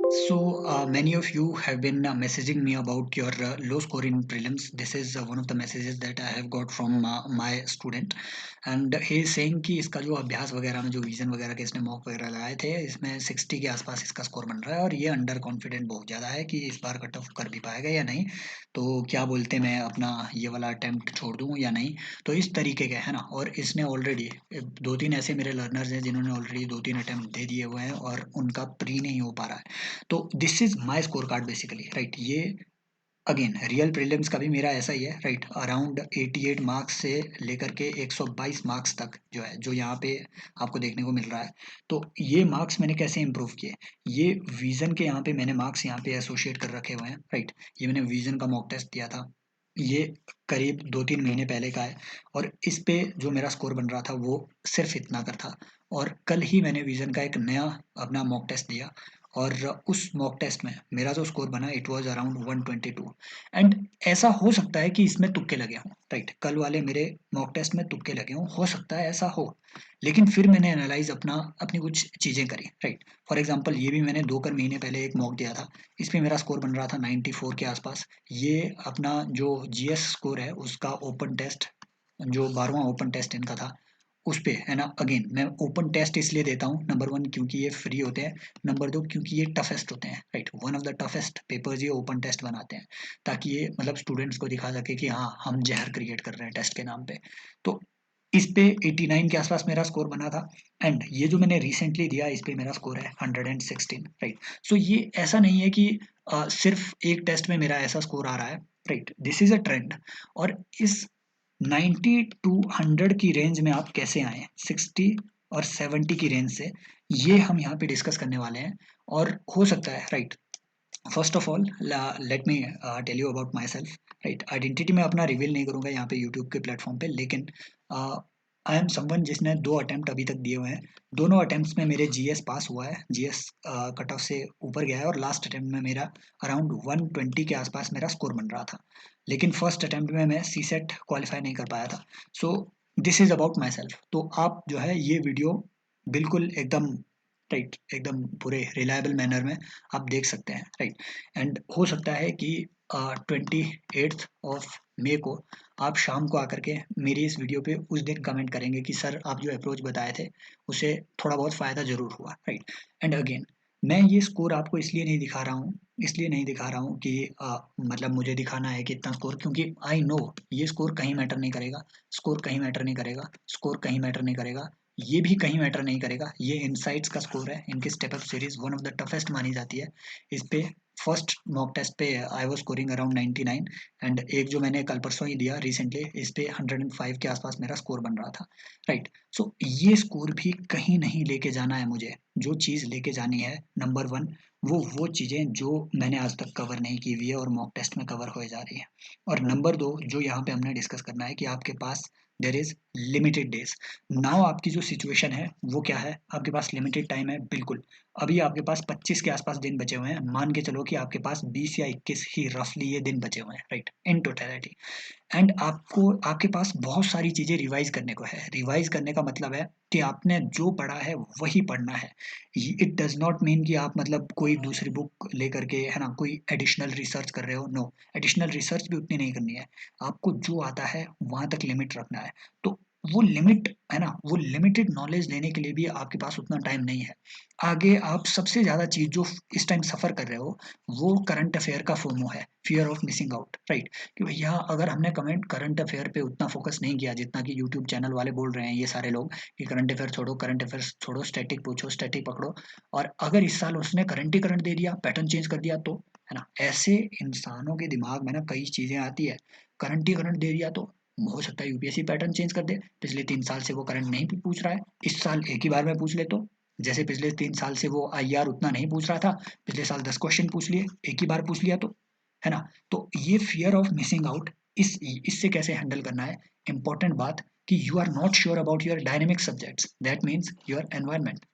So, many of you have been messaging me about your low score in prelims. This is one of the messages that I have got from my student, and he is saying कि इसका जो अभ्यास वगैरह में जो vision वगैरह के इसने मॉक वगैरह लगाए थे, इसमें 60 के आसपास इसका स्कोर बन रहा है और ये अंडर कॉन्फिडेंट बहुत ज़्यादा है कि इस बार कट ऑफ कर भी पाएगा या नहीं। तो क्या बोलते मैं अपना ये वाला अटेम्प्ट छोड़ दूँ या नहीं? तो इस तरीके का है ना। और इसने ऑलरेडी 2-3 ऐसे मेरे लर्नर्स हैं जिन्होंने ऑलरेडी 2-3 अटेम्प्ट दे दिए हुए हैं और उनका प्री नहीं हो पा रहा है। तो this is my score card basically, right. ये अगेन रियल प्रीलिम्स का भी मेरा ऐसा ही है, राइट। अराउंड 88 मार्क्स से लेकर के 122 मार्क्स तक जो है, जो यहाँ पे आपको देखने को मिल रहा है। तो ये मार्क्स मैंने कैसे इंप्रूव किए? ये विजन के यहाँ पे मैंने मार्क्स यहाँ पे एसोसिएट कर रखे हुए हैं, राइट। ये मैंने विजन का मॉक टेस्ट दिया था, ये करीब 2-3 महीने पहले का है और इस पे जो मेरा स्कोर बन रहा था वो सिर्फ इतना कर था। और कल ही मैंने विजन का एक नया अपना मॉक टेस्ट दिया और उस मॉक टेस्ट में मेरा जो स्कोर बना इट वाज अराउंड 122। एंड ऐसा हो सकता है कि इसमें तुक्के लगे हों, राइट। कल वाले मेरे मॉक टेस्ट में तुक्के लगे हों, हो सकता है ऐसा हो। लेकिन फिर मैंने एनालाइज अपनी कुछ चीज़ें करी, राइट। फॉर एग्जांपल ये भी मैंने 2 महीने पहले एक मॉक दिया था। इस पे मेरा स्कोर बन रहा था 94 के आसपास। ये अपना जो जीएस स्कोर है उसका ओपन टेस्ट, जो 12वां ओपन टेस्ट इनका था, उस पे है ना। अगेन मैं ओपन टेस्ट इसलिए देता हूँ, नंबर 1 क्योंकि ये फ्री होते हैं, नंबर 2 क्योंकि ये टफेस्ट होते हैं, right. One of the toughest papers ये ओपन टेस्ट बनाते हैं, ताकि ये मतलब स्टूडेंट्स को दिखा सके कि हाँ हम जहर क्रिएट कर रहे हैं टेस्ट के नाम पे। तो इस पे 89 के आसपास मेरा स्कोर बना था। एंड ये जो मैंने रिसेंटली दिया इस पे मेरा स्कोर है 116, राइट। सो ये ऐसा नहीं है कि सिर्फ एक टेस्ट में मेरा ऐसा स्कोर आ रहा है, right. This is a trend. और इस 90 टू 100 की रेंज में आप कैसे आए, 60 और 70 की रेंज से, ये हम यहाँ पे डिस्कस करने वाले हैं। और हो सकता है, right. First of all let me tell you about myself, right. Identity मैं अपना रिवील नहीं करूंगा यहाँ पे यूट्यूब के प्लेटफॉर्म पे, लेकिन आई एम समवन जिसने 2 अटेम्प्ट अभी तक दिए हुए हैं। दोनों अटेम्प्ट्स में मेरे जीएस पास हुआ है, जीएस कट ऑफ से ऊपर गया है और लास्ट अटेम्प्ट में मेरा अराउंड 120 के आसपास मेरा स्कोर बन रहा था। लेकिन फर्स्ट अटेम्प्ट में मैं सी सेट क्वालिफाई नहीं कर पाया था। So this is about my self. तो आप जो है ये वीडियो बिल्कुल एकदम, राइट, एकदम पूरे रिलायबल मैनर में आप देख सकते हैं, राइट। एंड हो सकता है कि 28 ऑफ मे को आप शाम को आकर के मेरी इस वीडियो पे उस दिन कमेंट करेंगे कि सर आप जो अप्रोच बताए थे उससे थोड़ा बहुत फ़ायदा ज़रूर हुआ, राइट। एंड अगेन मैं ये स्कोर आपको इसलिए नहीं दिखा रहा हूँ, इसलिए नहीं दिखा रहा हूँ कि मतलब मुझे दिखाना है कि इतना स्कोर, क्योंकि आई नो ये स्कोर कहीं मैटर नहीं करेगा, स्कोर कहीं मैटर नहीं करेगा, स्कोर कहीं मैटर नहीं करेगा, ये भी कहीं मैटर नहीं करेगा। ये इनसाइट्स का स्कोर है, इनकी step up series one of the toughest मानी जाती है। इस पे फर्स्ट मॉक टेस्ट पे I was scoring around 99। And एक जो मैंने कल परसों ही दिया रिसेंटली, इस पे 105 के आसपास मेरा स्कोर बन रहा था, राइट। सो ये स्कोर भी कहीं नहीं लेके जाना है मुझे। जो चीज़ लेके जानी है नंबर 1, वो चीज़ें जो मैंने आज तक कवर नहीं की हुई है और मॉक टेस्ट में कवर हो जा रही है। और नंबर 2 जो यहाँ पे हमने डिस्कस करना है कि आपके पास there is limited days. Now आपकी जो सिचुएशन है वो क्या है, आपके पास लिमिटेड टाइम है, बिल्कुल। अभी आपके पास 25 के आसपास दिन बचे हुए हैं, मान के चलो कि आपके पास 20 या 21 ही रफली ये दिन बचे हुए हैं, राइट, इन टोटलिटी। एंड आपको आपके पास बहुत सारी चीज़ें रिवाइज करने को है। रिवाइज करने का मतलब है कि आपने जो पढ़ा है वही पढ़ना है। इट डज नॉट मीन कि आप मतलब कोई दूसरी बुक लेकर के है ना कोई एडिशनल रिसर्च कर रहे हो, नो। एडिशनल रिसर्च भी उतनी नहीं करनी है। आपको जो आता है वहां तक लिमिट रखना है। तो वो लिमिट है ना, वो लिमिटेड नॉलेज लेने के लिए भी आपके पास उतना टाइम नहीं है। आगे आप सबसे ज़्यादा चीज़ जो इस टाइम सफ़र कर रहे हो वो करंट अफेयर का फोमो है, fear of missing out, right. कि भैया अगर हमने कमेंट करंट अफेयर पे उतना फोकस नहीं किया जितना कि यूट्यूब चैनल वाले बोल रहे हैं ये सारे लोग कि करंट अफेयर छोड़ो, करंट अफेयर छोड़ो, स्टैटिक पूछो, स्टैटिक पकड़ो, और अगर इस साल उसने करंट ही करंट दे दिया, पैटर्न चेंज कर दिया, तो है ना, ऐसे इंसानों के दिमाग में ना कई चीजें आती है। करंट ही करंट दे दिया तो हो सकता है यूपीएससी पैटर्न चेंज कर दे, पिछले 3 साल से वो करंट नहीं पूछ रहा है, इस साल एक ही बार में पूछ ले तो। जैसे पिछले 3 साल से वो आईआर उतना नहीं पूछ रहा था, पिछले साल 10 क्वेश्चन पूछ लिए, एक ही बार पूछ लिया तो, है ना। तो ये फियर ऑफ मिसिंग आउट, इससे कैसे हैंडल करना है, इंपॉर्टेंट बात कि you are not sure about your dynamic subjects, that means your environment,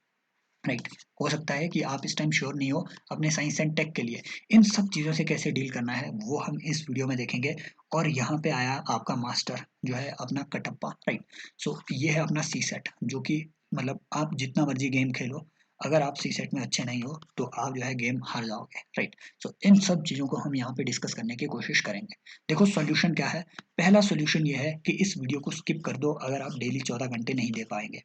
right. हो सकता है कि आप इस टाइम श्योर नहीं हो अपने साइंस एंड टेक के लिए। इन सब चीज़ों से कैसे डील करना है वो हम इस वीडियो में देखेंगे। और यहाँ पे आया आपका मास्टर जो है अपना कटप्पा, राइट। सो ये है अपना सी सेट, जो कि मतलब आप जितना मर्जी गेम खेलो, अगर आप सी सेट में अच्छे नहीं हो तो आप जो है गेम हार जाओगे, राइट। सो इन सब चीज़ों को हम यहाँ पे डिस्कस करने की कोशिश करेंगे। देखो सॉल्यूशन क्या है। पहला सॉल्यूशन ये है कि इस वीडियो को स्किप कर दो अगर आप डेली 14 घंटे नहीं दे पाएंगे।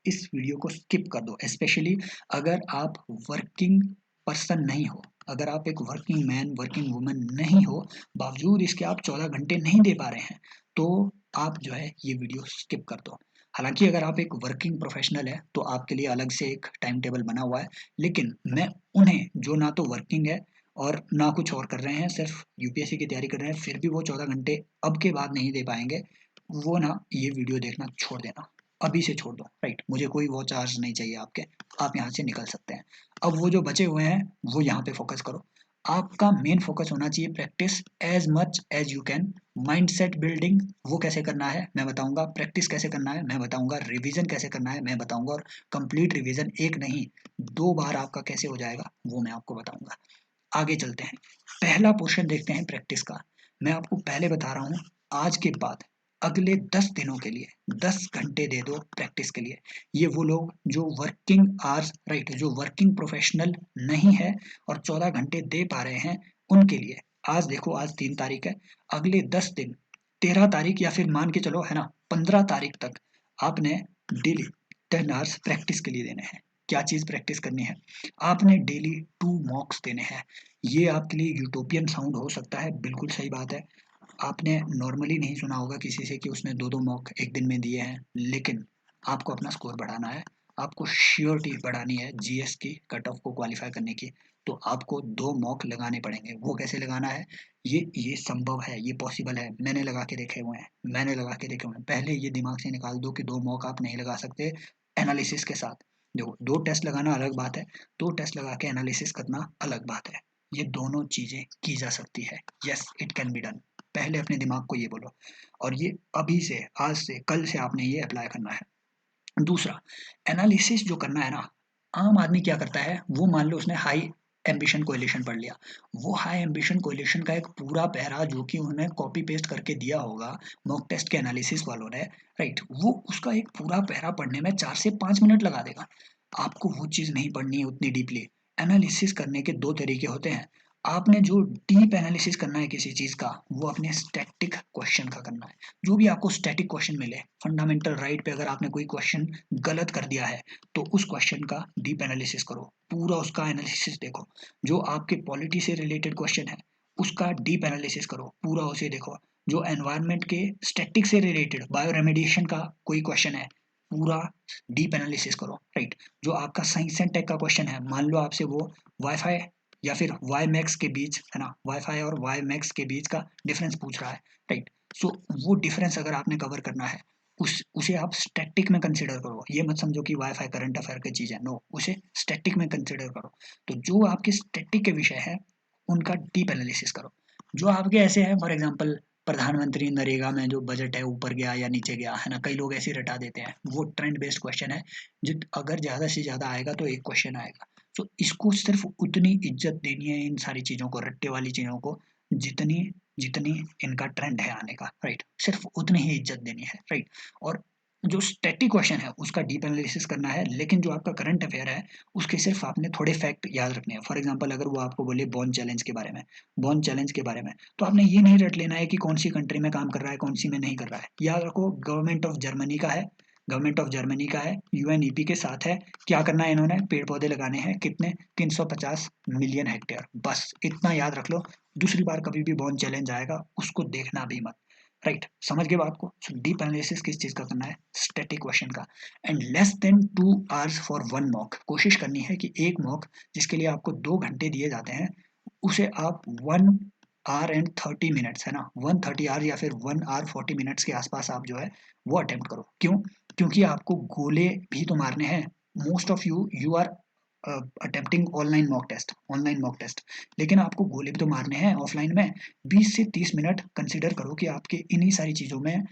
इस वीडियो को स्किप कर दो, स्पेशली अगर आप वर्किंग पर्सन नहीं हो, अगर आप एक वर्किंग मैन वर्किंग वुमन नहीं हो, बावजूद इसके आप 14 घंटे नहीं दे पा रहे हैं, तो आप जो है ये वीडियो स्किप कर दो। हालांकि अगर आप एक वर्किंग प्रोफेशनल है तो आपके लिए अलग से एक टाइम टेबल बना हुआ है, लेकिन मैं उन्हें जो ना तो वर्किंग है और ना कुछ और कर रहे हैं, सिर्फ यूपीएससी की तैयारी कर रहे हैं, फिर भी वो 14 घंटे अब के बाद नहीं दे पाएंगे, वो ना ये वीडियो देखना छोड़ देना, अभी से छोड़ दो, राइट। मुझे कोई वो चार्ज नहीं चाहिए आपके, आप यहाँ से निकल सकते हैं। अब वो जो बचे हुए हैं वो यहाँ पे फोकस करो। आपका मेन फोकस होना चाहिए practice as much as you can. Mindset building वो कैसे करना है मैं बताऊंगा, प्रैक्टिस कैसे करना है मैं बताऊंगा, रिवीजन कैसे करना है मैं बताऊंगा, और कंप्लीट रिवीजन एक नहीं 2 बार आपका कैसे हो जाएगा वो मैं आपको बताऊंगा। आगे चलते हैं, पहला पोर्शन देखते हैं प्रैक्टिस का। मैं आपको पहले बता रहा हूँ, आज के बाद अगले 10 दिनों के लिए 10 घंटे दे दो प्रैक्टिस के लिए। ये वो लोग जो वर्किंग आवर्स, राइट, जो वर्किंग प्रोफेशनल नहीं है और 14 घंटे दे पा रहे हैं उनके लिए। आज देखो, आज 3 तारीख है, अगले 10 दिन 13 तारीख या फिर मान के चलो है ना 15 तारीख तक आपने डेली 10 आवर्स प्रैक्टिस के लिए देने हैं। क्या चीज प्रैक्टिस करनी है, आपने डेली 2 मॉक्स देने हैं। ये आपके लिए यूटोपियन साउंड हो सकता है, बिल्कुल सही बात है। आपने नॉर्मली नहीं सुना होगा किसी से कि उसने 2-2 मॉक एक दिन में दिए हैं, लेकिन आपको अपना स्कोर बढ़ाना है, आपको श्योरिटी बढ़ानी है जीएस की कट ऑफ को क्वालिफाई करने की, तो आपको 2 मॉक लगाने पड़ेंगे। वो कैसे लगाना है, ये संभव है, ये पॉसिबल है, मैंने लगा के देखे हुए हैं, मैंने लगा के देखे हुए हैं। पहले ये दिमाग से निकाल दो कि 2 मॉक आप नहीं लगा सकते एनालिसिस के साथ। देखो, 2 टेस्ट लगाना अलग बात है, 2 टेस्ट लगा के एनालिसिस करना अलग बात है। ये दोनों चीजें की जा सकती है, yes it can be done. पहले अपने दिमाग को ये बोलो, और ये अभी से, आज से, कल से आपने ये अप्लाई करना है। दूसरा, एनालिसिस जो करना है ना, आम आदमी क्या करता है, वो मान लो उसने हाई एम्बिशन कोएलिशन पढ़ लिया, वो हाई एम्बिशन कोएलिशन का एक पूरा पैरा जो कि उन्होंने कॉपी पेस्ट करके दिया होगा मॉक टेस्ट के एनालिसिस वालों ने, राइट, वो उसका एक पूरा पैरा पढ़ने में 4 से 5 मिनट लगा देगा। आपको वो चीज़ नहीं पढ़नी है उतनी डीपली। एनालिसिस करने के 2 तरीके होते हैं। आपने जो डीप एनालिसिस करना है किसी चीज़ का, वो अपने स्टैटिक क्वेश्चन का करना है। जो भी आपको स्टैटिक क्वेश्चन मिले, फंडामेंटल राइट पे अगर आपने कोई क्वेश्चन गलत कर दिया है तो उस क्वेश्चन का डीप एनालिसिस करो, पूरा उसका एनालिसिस देखो। जो आपके पॉलिटी से रिलेटेड क्वेश्चन है उसका डीप एनालिसिस करो, पूरा उसे देखो। जो एनवायरनमेंट के स्टैटिक से रिलेटेड बायो रेमेडिएशन का कोई क्वेश्चन है, पूरा डीप एनालिसिस करो, राइट। जो आपका साइंस एंड टेक का क्वेश्चन है, मान लो आपसे वो वाईफाई या फिर वाई मैक्स के बीच है ना, वाईफाई और वाई मैक्स के बीच का डिफरेंस पूछ रहा है, राइट। सो वो डिफरेंस अगर आपने कवर करना है, उसे आप स्टैटिक में कंसिडर करो। ये मत समझो कि वाईफाई करंट अफेयर की चीज है, नो, उसे स्टैटिक में कंसिडर करो। तो जो आपके स्टैटिक के विषय है उनका डीप एनालिसिस करो। जो आपके ऐसे हैं, फॉर एग्जांपल प्रधानमंत्री नरेगा में जो बजट है ऊपर गया या नीचे गया है ना, कई लोग ऐसे रटा देते हैं, वो ट्रेंड बेस्ड क्वेश्चन है। जित अगर ज्यादा से ज्यादा आएगा तो एक क्वेश्चन आएगा। तो इसको सिर्फ उतनी इज्जत देनी है, इन सारी चीजों को, रट्टे वाली चीजों को, जितनी जितनी इनका ट्रेंड है आने का, राइट, सिर्फ उतनी ही इज्जत देनी है, राइट। और जो स्टैटिक क्वेश्चन है उसका डीप एनालिसिस करना है, लेकिन जो आपका करंट अफेयर है उसके सिर्फ आपने थोड़े फैक्ट याद रखने हैं। फॉर एग्जांपल अगर वो आपको बोले बॉन्ड चैलेंज के बारे में, तो आपने ये नहीं रट लेना है कि कौन सी कंट्री में काम कर रहा है कौन सी में नहीं कर रहा है। याद रखो, गवर्नमेंट ऑफ जर्मनी का है, गवर्नमेंट ऑफ जर्मनी का है, यूएनईपी के साथ है। क्या करना है इन्होंने, पेड़ पौधे लगाने हैं, कितने, 350 मिलियन हेक्टेयर, बस इतना याद रख लो। दूसरी बार कभी भी बॉन्ड चैलेंज आएगा उसको देखना भी मत, राइट। समझ गए बात को। सो डीप एनालिसिस किस चीज का करना है, स्टैटिक क्वेश्चन का। And less than 2 hours for 1 mock, कोशिश करनी है कि एक मॉक जिसके लिए आपको 2 घंटे दिए जाते हैं, उसे आप 1 आवर एंड 30 मिनट्स है ना, 130 आवर या फिर 1 आवर 40 मिनट्स के आसपास आप जो है वो अटेम्प्ट करो। क्यों, क्योंकि आपको गोले भी तो मारने हैं। Most of you are attempting online mock test, लेकिन आपको गोले भी तो मारने हैं ऑफलाइन में। 20 से 30 मिनट कंसिडर करो कि आपके इन्हीं सारी चीजों में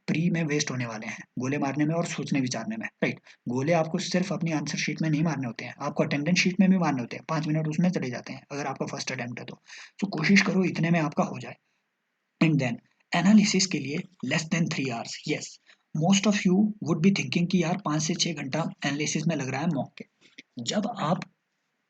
प्री में वेस्ट होने वाले हैं, गोले मारने में और सोचने विचारने में, राइट। गोले आपको सिर्फ अपनी आंसर शीट में नहीं मारने होते हैं, आपको अटेंडेंस शीट में भी मारने होते हैं, 5 मिनट उसमें चले जाते हैं अगर आपका फर्स्ट अटेम्प्ट है तो कोशिश करो इतने में आपका हो जाए। एंड देन एनालिसिस के लिए less than 3 hours, yes. Most of you would be thinking कि यार 5 से 6 घंटा एनालिसिस में लग रहा है मॉक के। जब आप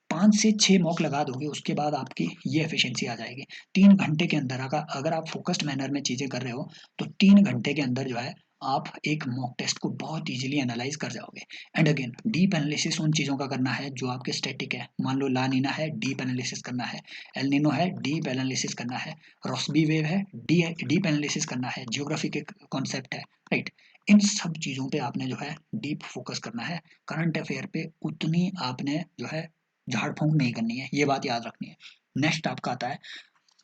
5 से 6 मॉक लगा दोगे उसके बाद आपकी ये एफिशिएंसी आ जाएगी। 3 घंटे के अंदर अगर आप फोकस्ड मैनर में चीज़ें कर रहे हो तो 3 घंटे के अंदर जो है आप एक मॉक टेस्ट को बहुत इजीली एनालाइज कर जाओगे। एंड अगेन डीप एनालिसिस उन चीज़ों का करना है जो आपके स्टैटिक है। मान लो ला नीना है, डीप एनालिसिस करना है। एल नीनो है, डीप एनालिसिस करना है। रॉस्बी वेव है, डीप एनालिसिस करना है। जियोग्राफी के कॉन्सेप्ट है, राइट। इन सब चीज़ों पे आपने जो है डीप फोकस करना है। करंट अफेयर पे उतनी आपने जो है झाड़ फूंक नहीं करनी है, ये बात याद रखनी है। नेक्स्ट आपका आता है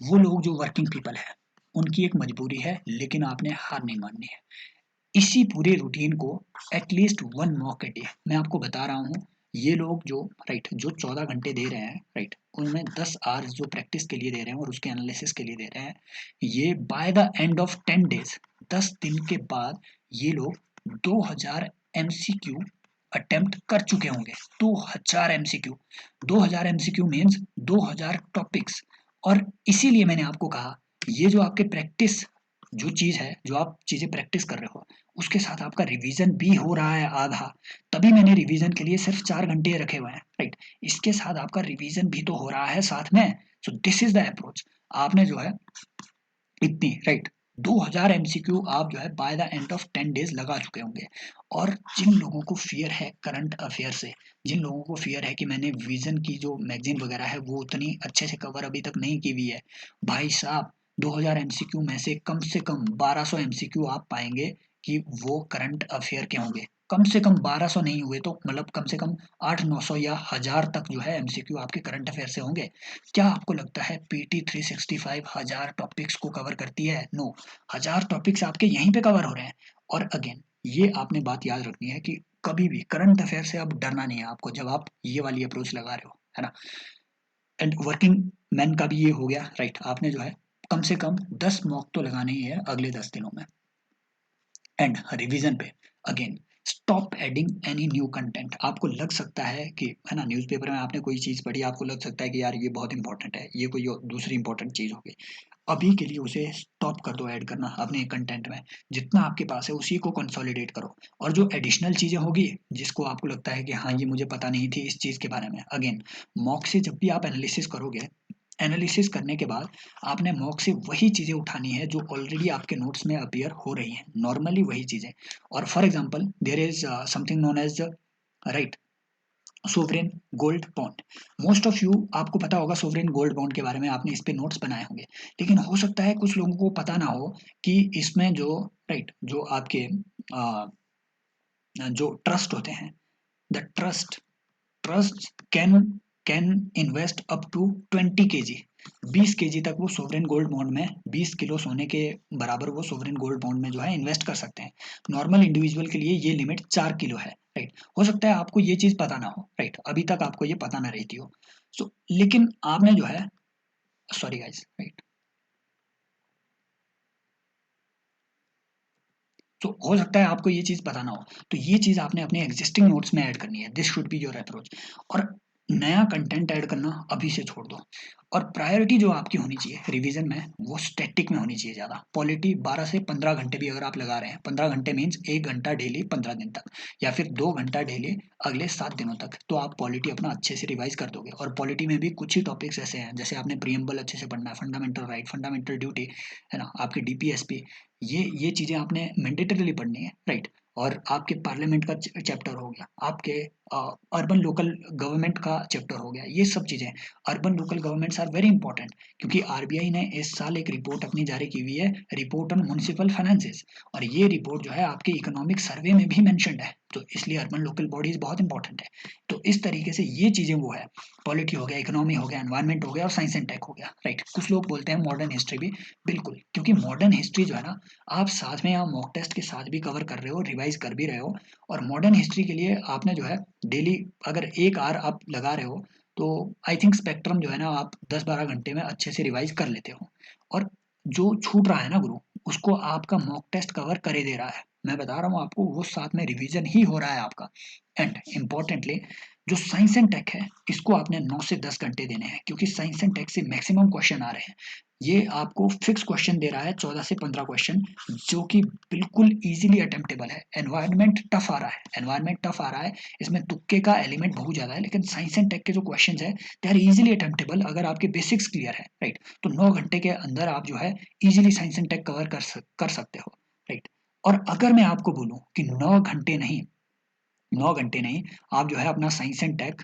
वो लोग जो वर्किंग पीपल है, उनकी एक मजबूरी है लेकिन आपने हार नहीं माननी है। इसी पूरे रूटीन को एटलीस्ट 1 मॉक ए डे, मैं आपको बता रहा हूँ। ये लोग जो राइट जो 14 घंटे दे रहे हैं, राइट, उनमें 10 आवर्स जो प्रैक्टिस के लिए दे रहे हैं और उसके एनालिसिस के लिए दे रहे हैं, ये bye the end of 10 days, 10 दिन के बाद ये लोग 2000 MCQ अटेम्प्ट कर चुके होंगे। 2000 MCQ, 2000 MCQ मीन्स 2000 टॉपिक्स। और इसीलिए मैंने आपको कहा ये जो आपके प्रैक्टिस जो चीज़ है, जो आप चीज़ें प्रैक्टिस कर रहे हो, उसके साथ आपका रिवीजन भी हो रहा है आधा। तभी मैंने रिवीजन के लिए सिर्फ 4 घंटे रखे हुए हैं, राइट। इसके साथ आपका रिवीजन भी तो हो रहा है साथ में। So this is the approach. आपने जो है इतनी राइट 2000 MCQ आप जो है bye the end of 10 days लगा चुके होंगे। और जिन लोगों को फियर है करंट अफेयर से, जिन लोगों को फियर है कि मैंने विजन की जो मैगजीन वगैरह है वो उतनी अच्छे से कवर अभी तक नहीं की हुई है, भाई साहब 2000 MCQ में से कम 1200 MCQ आप पाएंगे कि वो करंट अफेयर के होंगे। कम से कम 1200 नहीं हुए तो मतलब कम से कम 800 900 या 1000 तक जो है MCQ आपके करंट अफेयर से होंगे। क्या आपको लगता है PT 365 1000 टॉपिक्स को कवर करती है? नो। 1000 टॉपिक्स आपके यहीं पे कवर हो रहे हैं। और अगेन ये आपने बात याद रखनी है कि कभी भी करंट अफेयर से अब डरना नहीं है आपको जब आप ये वाली अप्रोच लगा रहे हो, है ना। एंड वर्किंग मैन का भी ये हो गया, राइट। आपने जो है कम से कम 10 मॉक तो लगाने ही है अगले 10 दिनों में। एंड रिवीजन पे again stop adding any new content. आपको लग सकता है कि है ना न्यूज़पेपर में आपने कोई चीज़ पढ़ी, आपको लग सकता है कि यार ये बहुत इंपॉर्टेंट है, ये कोई दूसरी इंपॉर्टेंट चीज़ होगी। अभी के लिए उसे स्टॉप कर दो ऐड करना अपने कंटेंट में। जितना आपके पास है उसी को कंसोलिडेट करो। और जो एडिशनल चीज़ें होगी जिसको आपको लगता है कि हाँ ये मुझे पता नहीं थी इस चीज़ के बारे में, अगेन मॉक से जब भी आप एनालिसिस करोगे, एनालिसिस करने के बाद आपने मॉक से वही चीज़ें उठानी है जो ऑलरेडी आपके नोट्स में अपीयर हो रही हैं, नॉर्मली वही चीज़ें। और for example there is something known as right sovereign gold bond. Most of you आपको पता होगा सोवरेन गोल्ड बॉन्ड के बारे में, आपने इस पे नोट्स बनाए होंगे। लेकिन हो सकता है कुछ लोगों को पता ना हो कि इसमें जो राइट जो आपके जो ट्रस्ट होते हैं, the trust can invest up to 20 kg, 20 kg तक वो सोवरेन गोल्ड बॉन्ड में 20 किलो सोने के बराबर वो सोवरेन गोल्ड बॉन्ड में जो है इन्वेस्ट कर सकते हैं। नॉर्मल इंडिविजुअल के लिए ये लिमिट 4 किलो है, राइट। हो सकता है आपको ये चीज पता ना हो, राइट, अभी तक आपको ये पता ना रहती हो। सो लेकिन आपने जो है सॉरी गाइस, राइट। तो हो सकता है आपको ये चीज पता ना हो, तो ये चीज आपने अपने एग्जिस्टिंग नोट्स में ऐड करनी है। This should be your approach. और नया कंटेंट ऐड करना अभी से छोड़ दो। और प्रायोरिटी जो आपकी होनी चाहिए रिवीजन में वो स्टैटिक में होनी चाहिए ज़्यादा। पॉलिटी 12 से 15 घंटे भी अगर आप लगा रहे हैं, 15 घंटे मीन्स 1 घंटा डेली 15 दिन तक, या फिर 2 घंटा डेली अगले 7 दिनों तक, तो आप पॉलिटी अपना अच्छे से रिवाइज कर दोगे। और पॉलिटी में भी कुछ ही टॉपिक्स ऐसे हैं, जैसे आपने प्रियम्बल अच्छे से पढ़ना है, फंडामेंटल राइट, फंडामेंटल ड्यूटी, है ना, आपके DPSP, ये चीज़ें आपने मैंडेटरीली पढ़नी है, राइट। और आपके पार्लियामेंट का चैप्टर हो गया, आपके अर्बन लोकल गवर्नमेंट का चैप्टर हो गया, ये सब चीज़ें। Urban local governments are very important, क्योंकि RBI ने इस साल एक रिपोर्ट अपनी जारी की हुई है, रिपोर्ट ऑन म्युनिसिपल फाइनेंसेस। और ये रिपोर्ट जो है आपके इकोनॉमिक सर्वे में भी मेंशन्ड है, तो इसलिए अर्बन लोकल बॉडीज बहुत इंपॉर्टेंट है। तो इस तरीके से ये चीज़ें वो है, पॉलिटी हो गया, इकोनॉमी हो गया, एनवायरमेंट हो गया, और साइंस एंड टेक हो गया, राइट। कुछ लोग बोलते हैं मॉडर्न हिस्ट्री भी, बिल्कुल, क्योंकि मॉडर्न हिस्ट्री जो है ना, आप साथ में यहाँ मॉक टेस्ट के साथ भी कवर कर रहे हो, रिवाइज कर भी रहे हो। और मॉडर्न हिस्ट्री के लिए आपने जो है डेली अगर 1 आवर आप लगा रहे हो, तो आई थिंक स्पेक्ट्रम जो है ना आप 10-12 घंटे में अच्छे से रिवाइज कर लेते हो। और जो छूट रहा है ना गुरु, उसको आपका मॉक टेस्ट कवर करे दे रहा है। मैं बता रहा हूँ आपको, वो साथ में रिवीजन ही हो रहा है आपका। एंड इम्पोर्टेंटली जो साइंस एंड टेक है, इसको आपने 9 से 10 घंटे देने हैं, क्योंकि साइंस एंड टेक से मैक्सिमम क्वेश्चन आ रहे हैं। ये आपको फिक्स क्वेश्चन दे रहा है 14 से 15 क्वेश्चन, जो कि बिल्कुल इजीली अटेम्प्टेबल है। एनवायरनमेंट टफ आ रहा है, एनवायरनमेंट टफ आ रहा है, इसमें तुक्के का एलिमेंट बहुत ज्यादा है, लेकिन साइंस एंड टेक के जो क्वेश्चन है दे आर इजीली अटेम्प्टेबल अगर आपके बेसिक्स क्लियर है, राइट। तो 9 घंटे के अंदर आप जो है easily science and tech cover कर सकते हो, राइट। और अगर मैं आपको बोलूं कि 9 घंटे नहीं, आप जो है अपना science and tech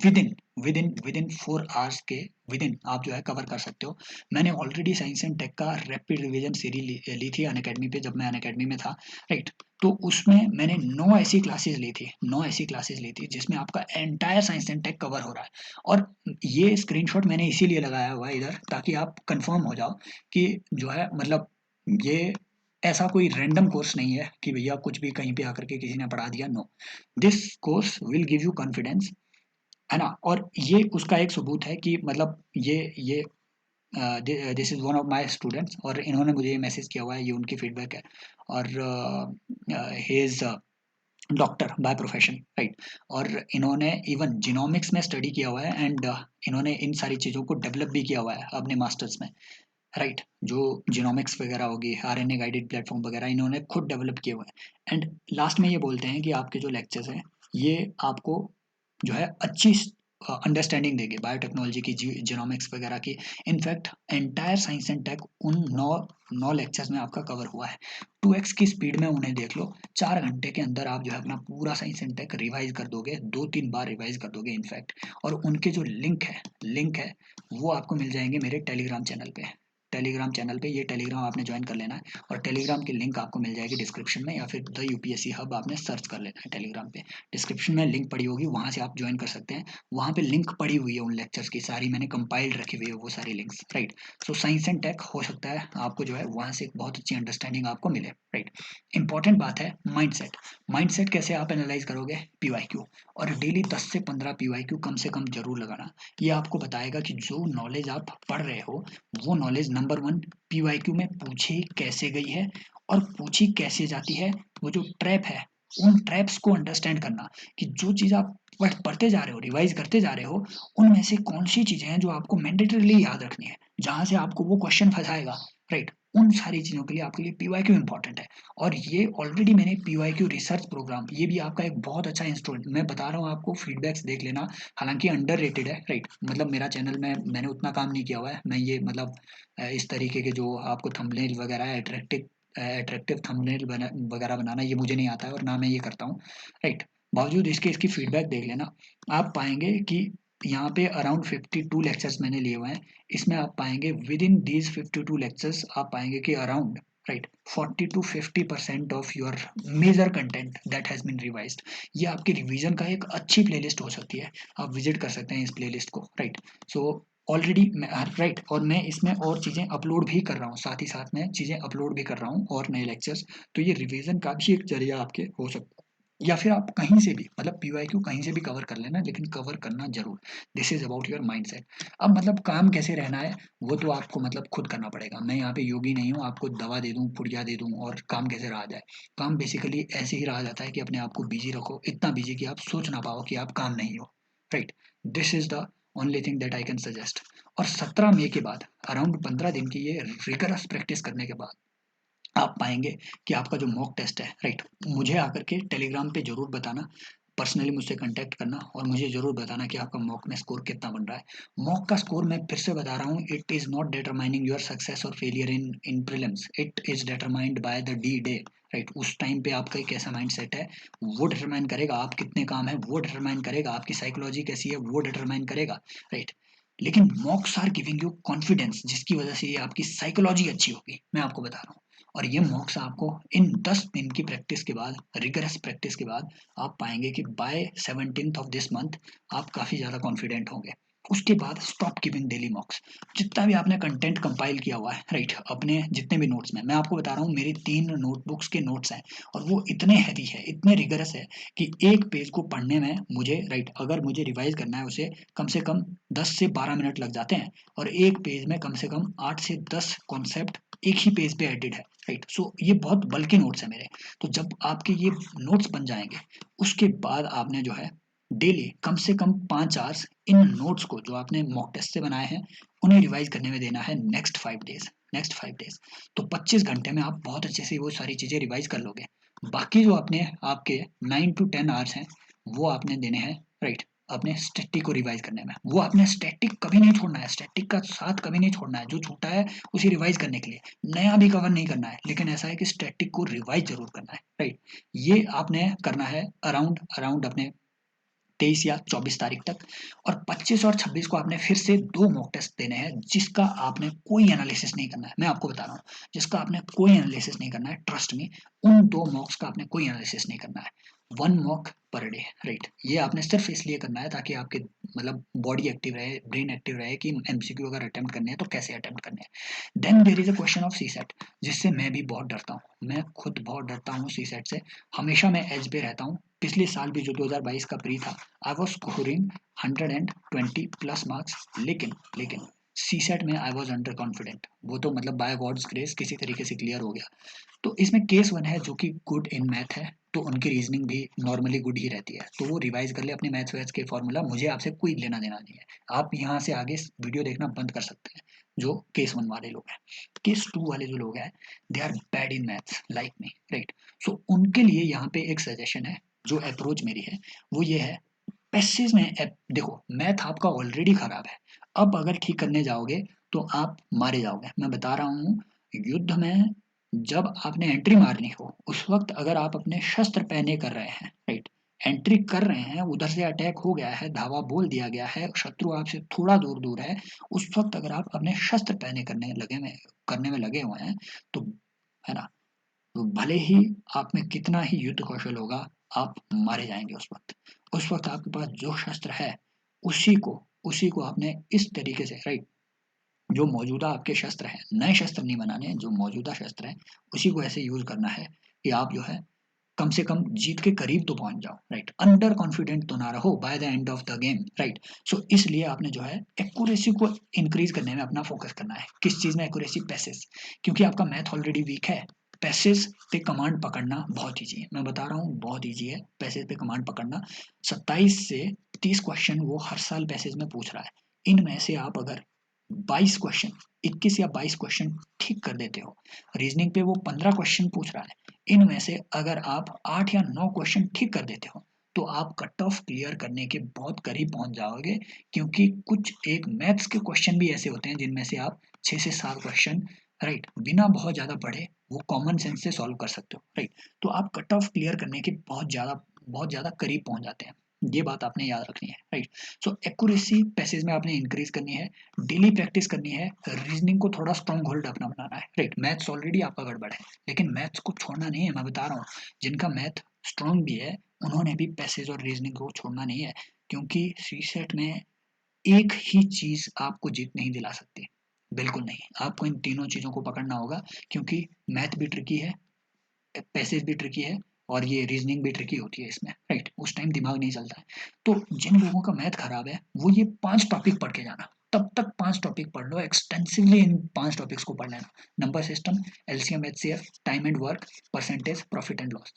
within within 4 hours के विदिन आप जो है कवर कर सकते हो। मैंने ऑलरेडी साइंस एंड टेक का रैपिड रिवीजन सीरीज ली थी अनअकैडमी पे, जब मैं अनअकैडमी में था, राइट। तो उसमें मैंने 9 ऐसी क्लासेस ली थी जिसमें आपका entire science and tech cover हो रहा है। और ये स्क्रीनशॉट मैंने इसीलिए लगाया हुआ है इधर, ताकि आप कंफर्म हो जाओ कि जो है मतलब ये ऐसा कोई रैंडम कोर्स नहीं है कि भैया कुछ भी कहीं पे आकर के किसी ने पढ़ा दिया, no. This course will give you confidence, है ना। और ये उसका एक सबूत है कि मतलब ये this is one of my students, और इन्होंने मुझे ये मैसेज किया हुआ है, ये उनकी फीडबैक है। और he is doctor by profession, right. और इन्होंने इवन जिनोमिक्स में स्टडी किया हुआ है, एंड इन्होंने इन सारी चीज़ों को डेवलप भी किया हुआ है अपने मास्टर्स में, राइट। जो जिनोमिक्स वगैरह होगी, आरएनए गाइडेड प्लेटफॉर्म वगैरह इन्होंने खुद डेवलप किए हुए हैं। एंड लास्ट में ये बोलते हैं कि आपके जो लेक्चर्स हैं ये आपको जो है अच्छी अंडरस्टैंडिंग देगी बायोटेक्नोलॉजी की, जीनोमिक्स वगैरह की। In fact entire science and tech उन नौ नौ लेक्चर्स में आपका कवर हुआ है। 2x की स्पीड में उन्हें देख लो, 4 घंटे के अंदर आप जो है अपना पूरा साइंस एंड टेक रिवाइज कर दोगे, 2-3 बार रिवाइज कर दोगे इनफैक्ट। और उनके जो लिंक है वो आपको मिल जाएंगे मेरे टेलीग्राम चैनल पे। टेलीग्राम चैनल पे, ये टेलीग्राम आपने ज्वाइन कर लेना है, और टेलीग्राम की लिंक आपको मिल जाएगी डिस्क्रिप्शन में, या फिर द यूपीएससी हब आपने सर्च कर लेना है टेलीग्राम पे। डिस्क्रिप्शन में लिंक पड़ी होगी, वहां से आप ज्वाइन कर सकते हैं। वहां पे लिंक पड़ी हुई है उन लेक्चर्स की सारी, मैंने कंपाइल्ड रखी हुई है वो सारी links, right. So science and tech हो सकता है आपको जो है वहां से एक बहुत अच्छी अंडरस्टैंडिंग आपको मिले, राइट। इंपॉर्टेंट बात है माइंडसेट। माइंडसेट कैसे आप एनालाइज करोगे? पीवाईक्यू। और डेली 10 से 15 पीवाईक्यू कम से कम जरूर लगाना। ये आपको बताएगा कि जो नॉलेज आप पढ़ रहे हो वो नॉलेज नंबर 1 पीवाईक्यू में पूछी कैसे गई है और पूछी कैसे जाती है। वो जो ट्रैप है, उन ट्रैप्स को अंडरस्टैंड करना, कि जो चीज़ आप पढ़ते जा रहे हो, रिवाइज करते जा रहे हो, उनमें से कौन सी चीज़ें हैं जो आपको मैंडेटरीली याद रखनी है, जहाँ से आपको वो क्वेश्चन फंसाएगा, राइट। उन सारी चीज़ों के लिए आपके लिए पीवाईक्यू इंपॉर्टेंट है। और ये ऑलरेडी मैंने पीवाईक्यू रिसर्च प्रोग्राम, ये भी आपका एक बहुत अच्छा इंस्ट्रूमेंट, मैं बता रहा हूँ आपको, फीडबैक्स देख लेना। हालांकि अंडररेटेड है, राइट। मतलब मेरा चैनल में मैंने उतना काम नहीं किया हुआ है, मैं ये मतलब इस तरीके के जो आपको थंबनेल वगैरह है, अट्रैक्टिव थंबनेल वगैरह बनाना, ये मुझे नहीं आता है और ना मैं ये करता हूँ, राइट। बावजूद इसके इसकी फीडबैक देख लेना। आप पाएंगे कि यहाँ पे अराउंड 52 लेक्चर्स मैंने लिए हुए हैं। इसमें आप पाएंगे विद इन दीज 52 लेक्चर्स आप पाएंगे कि around, right, 40 to 50% of your major content that has been revised. ये आपकी रिवीजन का एक अच्छी प्लेलिस्ट हो सकती है, आप विजिट कर सकते हैं इस प्लेलिस्ट को, राइट। सो ऑलरेडी राइट, और मैं इसमें और चीज़ें अपलोड भी कर रहा हूँ, साथ ही साथ में चीज़ें अपलोड भी कर रहा हूँ और नए लेक्चर्स। तो ये रिवीजन का भी एक जरिया आपके हो सकता है। या फिर आप कहीं से भी, मतलब पीवाईक्यू कहीं से भी कवर कर लेना, लेकिन कवर करना जरूर। This is about your mindset. अब मतलब काम कैसे रहना है वो तो आपको मतलब खुद करना पड़ेगा। मैं यहाँ पे योगी नहीं हूँ, आपको दवा दे दूँ, पुड़िया दे दूँ और काम कैसे रहा जाए। काम बेसिकली ऐसे ही रहा जाता है कि अपने आप को बिजी रखो, इतना बिजी कि आप सोच ना पाओ कि आप काम नहीं हो, right. This is the only thing that I can suggest. और 17 मई के बाद, अराउंड 15 दिन की ये रिगरस प्रैक्टिस करने के बाद, आप पाएंगे कि आपका जो मॉक टेस्ट है, राइट, मुझे आकर के टेलीग्राम पे जरूर बताना, पर्सनली मुझसे कांटेक्ट करना और मुझे जरूर बताना कि आपका मॉक में स्कोर कितना बन रहा है। मॉक का स्कोर मैं फिर से बता रहा हूँ, it is not determining your success और failure in prelims, it is determined by the D day, right. उस टाइम पे आपका कैसा माइंड सेट है वो डिटरमाइन करेगा, आप कितने काम है वो डिटरमाइन करेगा, आपकी साइकोलॉजी कैसी है वो डिटरमाइन करेगा, राइट। लेकिन mocks are giving you confidence, जिसकी वजह से ये आपकी साइकोलॉजी अच्छी होगी, मैं आपको बता रहा हूँ। और ये मॉक्स आपको इन 10 दिन की प्रैक्टिस के बाद, रिगरस प्रैक्टिस के बाद, आप पाएंगे कि bye 17th of this month आप काफ़ी ज़्यादा कॉन्फिडेंट होंगे। उसके बाद स्टॉप गिविंग डेली मॉक्स। जितना भी आपने कंटेंट कंपाइल किया हुआ है, राइट, अपने जितने भी नोट्स में, मैं आपको बता रहा हूँ मेरी 3 नोटबुक्स के नोट्स हैं, और वो इतने हैवी है, इतने रिगरस है कि एक पेज को पढ़ने में मुझे, राइट, अगर मुझे रिवाइज करना है उसे, कम से कम 10 से 12 मिनट लग जाते हैं। और एक पेज में कम से कम 8 से 10 कॉन्सेप्ट एक ही पेज पे एडिड है, राइट। सो ये बहुत बल्कि नोट्स है मेरे। तो जब आपके ये नोट्स बन जाएंगे, उसके बाद आपने जो है डेली कम से कम 5 आवर्स इन नोट्स को जो आपने मॉक टेस्ट से बनाए हैं उन्हें रिवाइज करने में देना है नेक्स्ट 5 डेज। तो 25 घंटे में आप बहुत अच्छे से वो सारी चीज़ें रिवाइज कर लोगे। बाकी जो अपने आपके 9 to 10 आवर्स हैं वो आपने देने हैं, राइट, अपने स्टैटिक को रिवाइज करने में। वो आपने स्टैटिक कभी नहीं छोड़ना है, स्टैटिक का साथ कभी नहीं छोड़ना है। जो छूटा है उसे रिवाइज करने के लिए, नया भी कवर नहीं करना है, लेकिन ऐसा है कि स्टैटिक को रिवाइज जरूर करना है, राइट। ये आपने करना है अराउंड अराउंड अपने 23 या 24 तारीख तक। और 25 और 26 को आपने फिर से 2 मॉक टेस्ट देने हैं जिसका आपने कोई एनालिसिस नहीं करना है। मैं आपको बता रहा हूँ, जिसका आपने कोई एनालिसिस नहीं करना है, ट्रस्ट मी। उन 2 मॉक्स का आपने कोई एनालिसिस नहीं करना है। 1 मॉक पर डे, राइट। ये आपने सिर्फ इसलिए करना है ताकि आपके मतलब बॉडी एक्टिव रहे, ब्रेन एक्टिव रहे कि एमसीक्यू अगर अटेम्प्ट करने हैं तो कैसे अटेम्प्ट करने हैं। Then there is a question of C set, जिससे मैं भी बहुत डरता हूँ। मैं खुद बहुत डरता हूँ सी सेट से। हमेशा मैं एज पे रहता हूँ। पिछले साल भी जो 2022 का प्री था, I was scoring 120 plus marks, लेकिन सी सेट में आई वॉज अंडर कॉन्फिडेंट। वो तो मतलब बाय गॉड्स ग्रेस किसी तरीके से क्लियर हो गया। तो इसमें केस 1 है जो कि गुड इन मैथ है, तो उनकी रीजनिंग भी नॉर्मली गुड ही रहती है, तो वो रिवाइज कर ले अपने मैथ्स वैथ्स के फॉर्मूला। मुझे आपसे कोई लेना देना नहीं है। आप यहाँ से आगे वीडियो देखना बंद कर सकते हैं जो केस 1 वाले लोग हैं। केस 2 वाले जो लोग हैं, they are bad in maths like me, right. So उनके लिए यहाँ पे एक सजेशन है, जो अप्रोच मेरी है वो ये है। पैसेज में देखो, मैथ आपका ऑलरेडी खराब है, अब अगर ठीक करने जाओगे तो आप मारे जाओगे। मैं बता रहा हूँ, युद्ध में जब आपने एंट्री मारनी हो उस वक्त अगर आप अपने शस्त्र पहने कर रहे हैं, राइट, एंट्री कर रहे हैं, उधर से अटैक हो गया है, धावा बोल दिया गया है, शत्रु आपसे थोड़ा दूर दूर है, उस वक्त अगर आप अपने शस्त्र पहने करने में लगे हुए हैं, तो है ना, तो भले ही आप में कितना ही युद्ध कौशल होगा, आप मारे जाएंगे उस वक्त। उस वक्त आपके पास जो शस्त्र है उसी को उसी को आपने इस तरीके से, राइट, जो मौजूदा आपके शस्त्र हैं, नए शस्त्र नहीं बनाने, जो मौजूदा शस्त्र हैं उसी को ऐसे यूज करना है कि आप जो है कम से कम जीत के करीब तो पहुंच जाओ, राइट। अंडर कॉन्फिडेंट तो ना रहो by the end of the game, right. So इसलिए आपने जो है एक्यूरेसी को इंक्रीज करने में अपना फोकस करना है। किस चीज में एक्यूरेसी? पैसेज, क्योंकि आपका मैथ ऑलरेडी वीक है। पैसेज पे कमांड पकड़ना बहुत ईजी है, मैं बता रहा हूँ बहुत ईजी है पैसेज पे कमांड पकड़ना। 27 से 30 क्वेश्चन वो हर साल पैसेज में पूछ रहा है। इनमें से आप अगर 22 क्वेश्चन, 21 या 22 क्वेश्चन ठीक कर देते हो, रीजनिंग पे वो 15 क्वेश्चन पूछ रहा है, इनमें से अगर आप 8 या 9 क्वेश्चन ठीक कर देते हो तो आप कट ऑफ क्लियर करने के बहुत करीब पहुंच जाओगे। क्योंकि कुछ एक मैथ्स के क्वेश्चन भी ऐसे होते हैं जिनमें से आप 6 से 7 क्वेश्चन, राइट, बिना बहुत ज़्यादा पढ़े वो कॉमन सेंस से सॉल्व कर सकते हो, राइट। तो आप कट ऑफ क्लियर करने के बहुत ज़्यादा करीब पहुंच जाते हैं। ये बात आपने याद रखनी है, राइट। सो एक्यूरेसी पैसेज में आपने इंक्रीज करनी है, डेली प्रैक्टिस करनी है, रीजनिंग को थोड़ा स्ट्रॉन्ग होल्ड अपना बनाना है, राइट। मैथ्स ऑलरेडी आपका गड़बड़ है, लेकिन मैथ्स को छोड़ना नहीं है। मैं बता रहा हूँ, जिनका मैथ स्ट्रॉन्ग भी है उन्होंने भी पैसेज और रीजनिंग को छोड़ना नहीं है। क्योंकि सी सेट में एक ही चीज आपको जीत नहीं दिला सकती, बिल्कुल नहीं। आपको इन तीनों चीजों को पकड़ना होगा, क्योंकि मैथ भी ट्रिकी है, पैसेज भी ट्रिकी है, और ये रीजनिंग भी ट्रिकी होती है इसमें, राइट। उस टाइम दिमाग नहीं चलता है। तो जिन लोगों का मैथ खराब है वो ये 5 टॉपिक पढ़ के जाना, तब तक 5 टॉपिक पढ़ लो एक्सटेंसिवली। इन 5 टॉपिक्स को पढ़ लेना, number system, LCM HCF, time and work, percentage, profit and loss.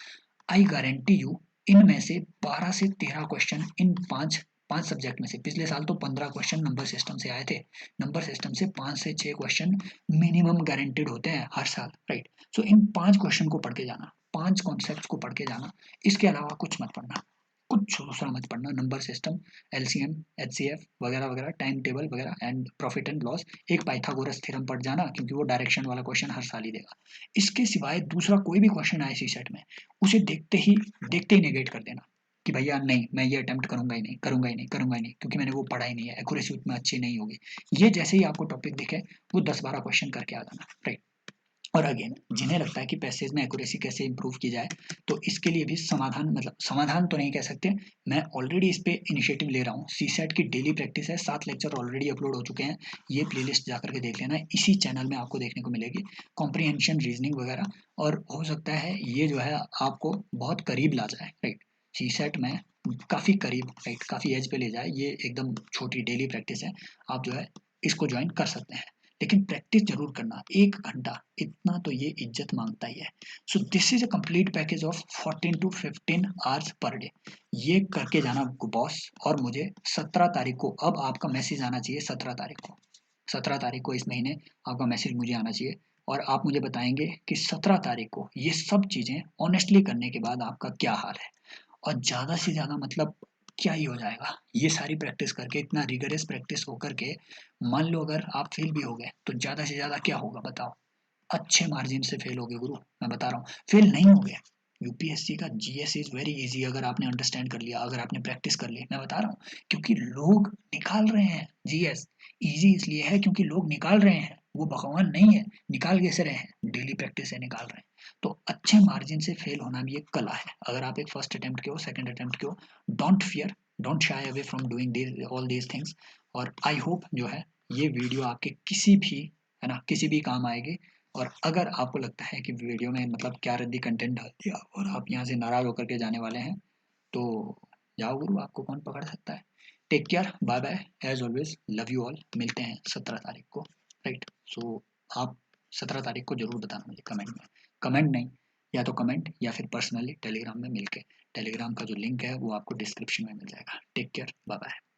I guarantee you, इनमें से 12 से 13 क्वेश्चन इन पांच पांच सब्जेक्ट में से, पिछले साल तो 15 क्वेश्चन नंबर सिस्टम से आए थे, नंबर सिस्टम से 5 से 6 क्वेश्चन मिनिमम गारंटेड होते हैं हर साल, राइट। सो इन 5 क्वेश्चन को पढ़ के जाना, 5 कॉन्सेप्ट को पढ़ के जाना। इसके अलावा कुछ मत पढ़ना, कुछ दूसरा मत पढ़ना। नंबर सिस्टम, एलसीएम, एचसीएफ वगैरह वगैरह, टाइम टेबल वगैरह, एंड प्रॉफिट एंड लॉस। एक पाइथागोरस थ्योरम पढ़ जाना, क्योंकि वो डायरेक्शन वाला क्वेश्चन हर साल ही देगा। इसके सिवाय दूसरा कोई भी क्वेश्चन आए सी सेट में, उसे देखते ही नेगेट कर देना कि भैया नहीं, मैं ये अटेम्प्ट करूंगा ही नहीं, करूंगा ही नहीं, करूंगा ही नहीं, क्योंकि मैंने वो पढ़ा ही नहीं है, एक्यूरेसी उतना अच्छी नहीं होगी। ये जैसे ही आपको टॉपिक दिखे वो 10-12 क्वेश्चन करके आ जाना, राइट। और अगेन, जिन्हें लगता है कि पैसेज में एक्यूरेसी कैसे इंप्रूव की जाए, तो इसके लिए भी समाधान, मतलब समाधान तो नहीं कह सकते, मैं ऑलरेडी इस पे इनिशिएटिव ले रहा हूँ। सी सेट की डेली प्रैक्टिस है, 7 लेक्चर ऑलरेडी अपलोड हो चुके हैं, ये प्लेलिस्ट जाकर के देख लेना, इसी चैनल में आपको देखने को मिलेगी, कॉम्प्रीहेंशन, रीजनिंग वगैरह। और हो सकता है ये जो है आपको बहुत करीब ला जाए, राइट, सी सेट में काफ़ी करीब, राइट, काफ़ी एज पे ले जाए। ये एकदम छोटी डेली प्रैक्टिस है, आप जो है इसको ज्वाइन कर सकते हैं। लेकिन प्रैक्टिस जरूर करना, 1 घंटा इतना तो ये इज्जत मांगता ही है। So this is a complete package of 14 to 15 hours per day. ये करके जाना बॉस। और मुझे 17 तारीख को, अब आपका मैसेज आना चाहिए 17 तारीख को, 17 तारीख को इस महीने आपका मैसेज मुझे आना चाहिए। और आप मुझे बताएंगे कि 17 तारीख को ये सब चीज़ें ऑनेस्टली करने के बाद आपका क्या हाल है। और ज़्यादा से ज़्यादा मतलब क्या ही हो जाएगा, ये सारी प्रैक्टिस करके, इतना रिगरस प्रैक्टिस होकर के, मान लो अगर आप फेल भी हो गए तो ज़्यादा से ज़्यादा क्या होगा बताओ? अच्छे मार्जिन से फेल हो गए गुरु, मैं बता रहा हूँ। फेल नहीं हो गए, यूपीएससी का जीएस इज वेरी इजी, अगर आपने अंडरस्टैंड कर लिया, अगर आपने प्रैक्टिस कर ली, मैं बता रहा हूँ। क्योंकि लोग निकाल रहे हैं जीएस। इजी इसलिए है क्योंकि लोग निकाल रहे हैं, वो भगवान नहीं है। निकाल कैसे रहे हैं? डेली प्रैक्टिस से निकाल रहे हैं। तो अच्छे मार्जिन से फेल होना भी एक कला है। अगर आप एक फर्स्ट अटेम्प्ट के हो, सेकंड अटेम्प्ट के हो, don't fear, don't shy away from doing all these things. और आई होप जो है ये वीडियो आपके किसी भी, है ना, किसी भी काम आएगी। और अगर आपको लगता है कि वीडियो में मतलब क्या रद्दी कंटेंट डाल दिया और आप यहाँ से नाराज होकर के जाने वाले हैं, तो जाओ गुरु, आपको कौन पकड़ सकता है। Take care, bye bye, as always love you all. मिलते हैं 17 तारीख को, राइट। सो आप 17 तारीख को जरूर बताना मुझे कमेंट में, कमेंट नहीं, या तो कमेंट या फिर पर्सनली टेलीग्राम में मिलके। टेलीग्राम का जो लिंक है वो आपको डिस्क्रिप्शन में मिल जाएगा। Take care, bye bye.